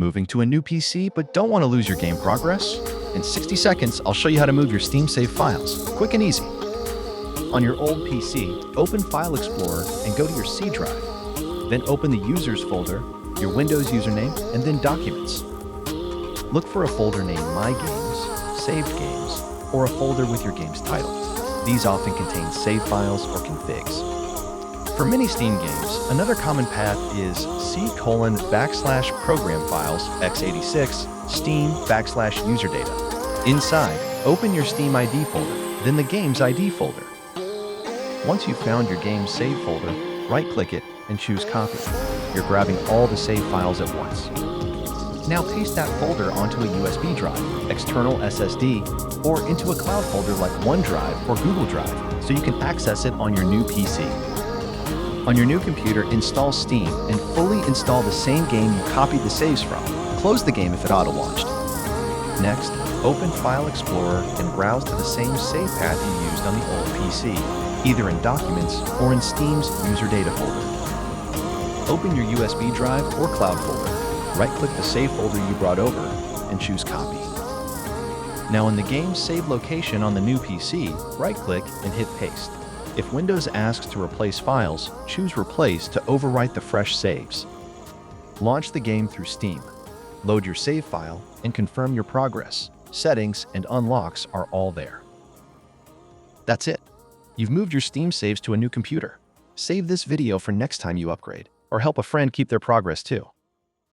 Moving to a new PC but don't want to lose your game progress? In 60 seconds, I'll show you how to move your Steam save files, quick and easy. On your old PC, open File Explorer and go to your C drive. Then open the Users folder, your Windows username, and then Documents. Look for a folder named My Games, Saved Games, or a folder with your game's title. These often contain save files or configs. For many Steam games, another common path is C:\program files x86 Steam \user data. Inside, open your Steam ID folder, then the Games ID folder. Once you've found your game's save folder, right-click it and choose Copy. You're grabbing all the save files at once. Now paste that folder onto a USB drive, external SSD, or into a cloud folder like OneDrive or Google Drive so you can access it on your new PC. On your new computer, install Steam and fully install the same game you copied the saves from. Close the game if it auto-launched. Next, open File Explorer and browse to the same save path you used on the old PC, either in Documents or in Steam's User Data folder. Open your USB drive or cloud folder. Right-click the save folder you brought over and choose Copy. Now in the game's save location on the new PC, right-click and hit Paste. If Windows asks to replace files, choose Replace to overwrite the fresh saves. Launch the game through Steam. Load your save file and confirm your progress. Settings and unlocks are all there. That's it. You've moved your Steam saves to a new computer. Save this video for next time you upgrade, or help a friend keep their progress too.